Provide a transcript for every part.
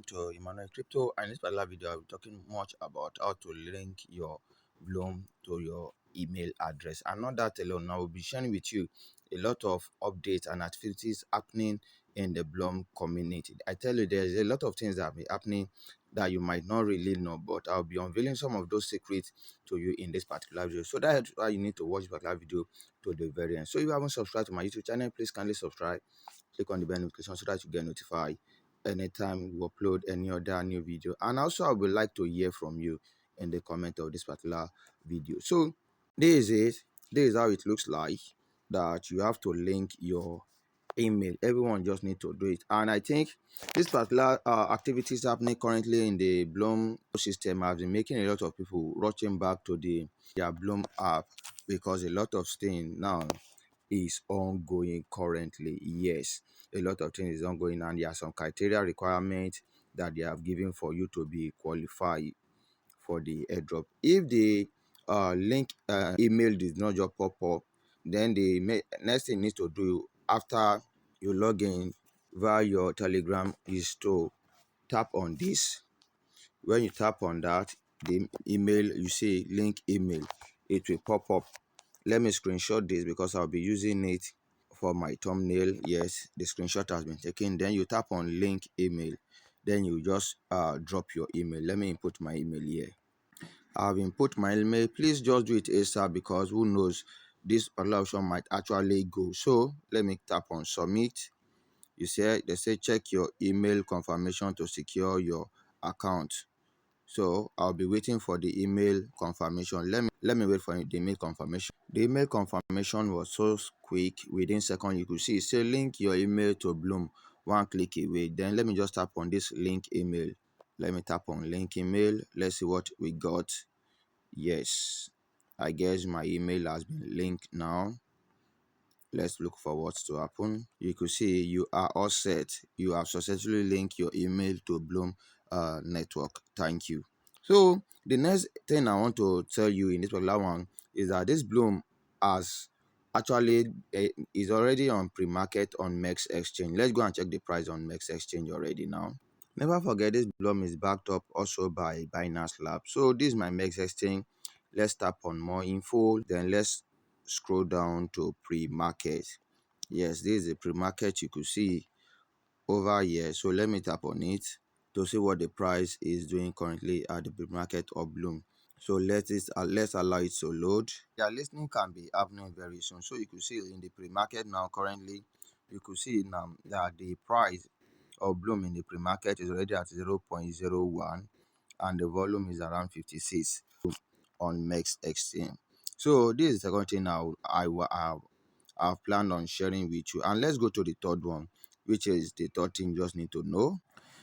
To Emmanuel Crypto, and in this particular video I'll be talking much about how to link your Blum to your email address. And not that alone, I will be sharing with you a lot of updates and activities happening in the Blum community. I tell you, there's a lot of things that have been happening that you might not really know, but I'll be unveiling some of those secrets to you in this particular video. So that's why you need to watch this particular video to the very end. So if you haven't subscribed to my YouTube channel, please kindly subscribe, click on the bell notification so that you get notified anytime we upload any other new video. And also I would like to hear from you in the comment of this particular video. So this is it. This is how it looks like, that you have to link your email. Everyone just need to do it. And I think this particular activities happening currently in the Blum system has been making a lot of people rushing back to their Blum app, because a lot of things now is ongoing currently. Yes, a lot of things is ongoing, and there are some criteria requirements that they have given for you to be qualified for the airdrop. If the link email did not just pop up, then the next thing you need to do after you log in via your Telegram is to tap on this. When you tap on that, the email, you see link email, it will pop up. Let me screenshot this because I'll be using it for my thumbnail. Yes, the screenshot has been taken. Then you tap on link email, then you just drop your email. Let me input my email here. I've input my email. Please just do it ASAP, because who knows, this particular option might actually go. So let me tap on submit. You see, they say check your email confirmation to secure your account. So I'll be waiting for the email confirmation. Let me wait for the email confirmation. The email confirmation was so quick. Within seconds, you could see it say link your email to Blum, one click away. Then let me just tap on this link email. Let me tap on link email. Let's see what we got. Yes, I guess my email has been linked now. Let's look for what's to happen. You could see you are all set. You have successfully linked your email to Blum network. Thank you. So the next thing I want to tell you in this particular one is that this Blum has actually is already on pre-market on MEXC exchange. Let's go and check the price on MEXC exchange already now. Never forget, this Blum is backed up also by Binance Lab. So this is my MEXC exchange. Let's tap on more info. Then let's scroll down to pre-market. Yes, this is a pre-market you could see over here. So let me tap on it to see what the price is doing currently at the pre-market of Blum. So let's allow it to load. Their listening can be happening very soon. So you could see in the pre-market now currently, you could see now that the price of Blum in the pre-market is already at 0.01, and the volume is around 56 on MEXC exchange. So this is the second thing I've planned on sharing with you. And let's go to the third one, which is the third thing you just need to know.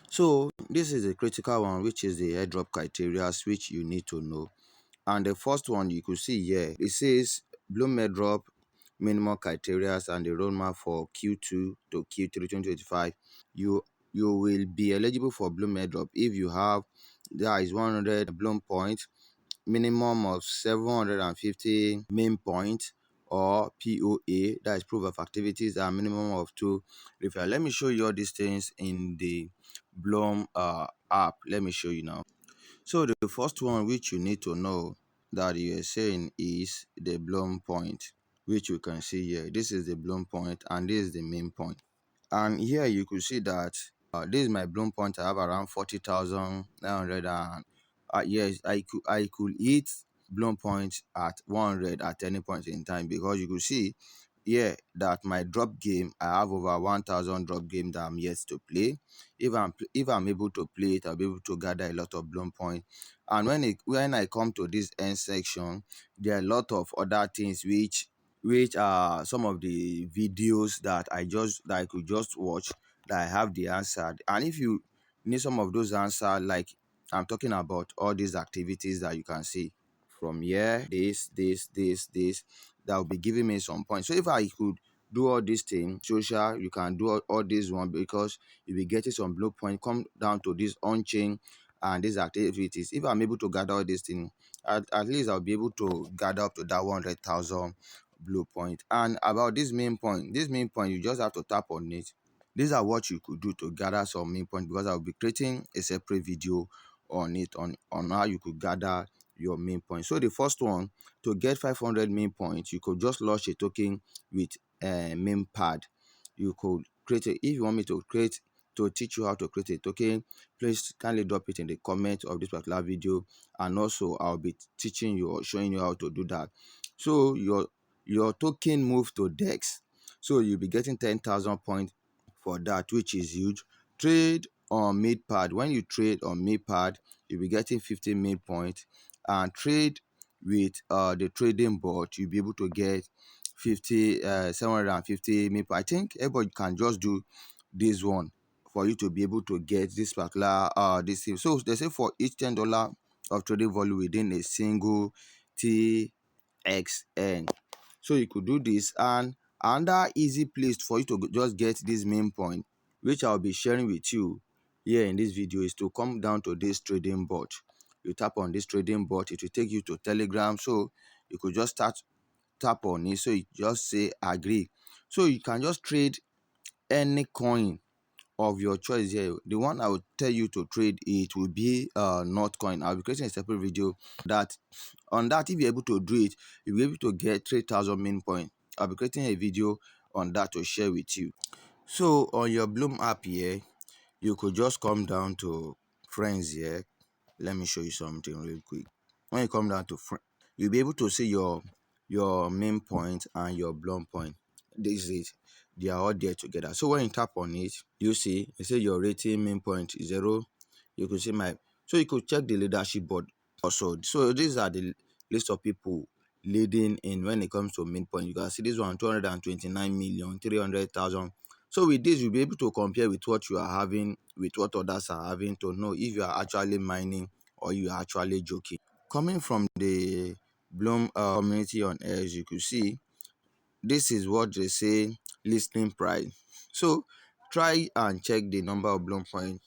So this is a critical one, which is the airdrop criteria, which you need to know. And the first one you could see here, it says Blum Airdrop minimum criteria and the roadmap for Q2 to Q3 2025. You will be eligible for Blum Airdrop if you have, there is 100 Blum points, minimum of 750 main points, or POA, that is proof of activities, and minimum of 2 referral. Let me show you all these things in the Blum app. Let me show you now. So the first one which you need to know that you are saying is the Blum point, which you can see here. This is the Blum point and this is the main point. And here you could see that this is my Blum point. I have around 40,900, and yes, I could hit Blum points at 100 at any point in time, because you could see here that my drop game, I have over 1,000 drop game that I'm yet to play. If I'm able to play it, I'll be able to gather a lot of Blum points. And when I come to this end section, there are a lot of other things which are some of the videos that I could just watch, that I have the answer. And if you need some of those answers, like I'm talking about all these activities that you can see from here, this, that will be giving me some points. So if I could do all these things, social, you can do all these one, because you'll be getting some blue point. Come down to this on-chain and these activities. If I'm able to gather all these things, at least I'll be able to gather up to that 100,000 blue point. And about this main point, you just have to tap on it. these are what you could do to gather some main points, because I'll be creating a separate video on it, on how you could gather your main points. So the first one, to get 500 main points, you could just launch a token with a main pad. You could create if you want me to create to teach you how to create a token, please kindly drop it in the comment of this particular video, and also I'll be teaching you or showing you how to do that. So your token move to DEX, so you'll be getting 10,000 points for that, which is huge. Trade on mid-pad. When you trade on mid-pad, you'll be getting 50 mid points, and trade with the trading bot, you'll be able to get 750 mid. I think everybody can just do this one for you to be able to get this particular this thing. So they say for each $10 of trading volume within a single TXN, so you could do this. And another easy place for you to just get this main point, which I'll be sharing with you here in this video, is to come down to this trading bot. You tap on this trading bot, it will take you to Telegram. So you could just tap on it. So you just say agree. So you can just trade any coin of your choice here. The one I would tell you to trade, it will be not coin. I'll be creating a separate video that on that. If you're able to do it, you'll be able to get 3,000 main point. I'll be creating a video on that to share with you. So on your Blum app here, you could just come down to friends here. Let me show you something real quick. When you come down to friends, you'll be able to see your main point and your Blum point. This is it. They are all there together. So when you tap on it, you see it say your rating main point is 0. You could see so you could check the leadership board also. So these are the list of people leading in when it comes to main point. You can see this one, 229,300,000. So with this, you'll be able to compare with what you are having, with what others are having, to know if you are actually mining or you are actually joking. Coming from the Blum community on X, you could see this is what they say listing price. So try and check the number of Blum points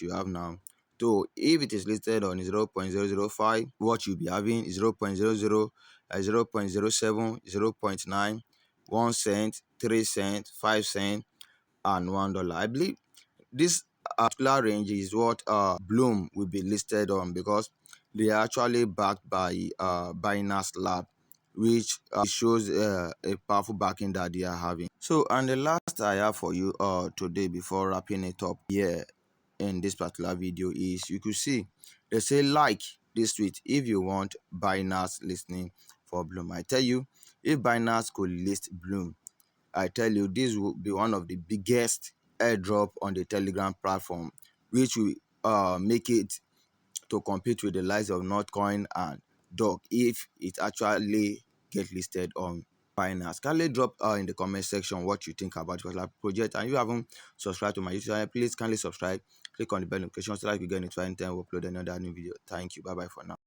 you have now. So if it is listed on 0.005, what you'll be having is 0.00, 0.07, 0.9, 1 cent, 3 cents, 5 cents, and $1. I believe this particular range is what Blum will be listed on, because they are actually backed by Binance Lab, which shows a powerful backing that they are having. So, and the last I have for you today before wrapping it up here in this particular video is, you could see they say like this tweet if you want Binance listening for Blum. I tell you, if Binance could list Blum, I tell you, this will be one of the biggest airdrop on the Telegram platform, which will make it to compete with the likes of Notcoin and Dog if it actually get listed on Binance. Kindly drop in the comment section what you think about the project, and if you haven't subscribed to my YouTube channel, please kindly subscribe, click on the bell notification so that you get notified anytime we upload another new video. Thank you. Bye bye for now.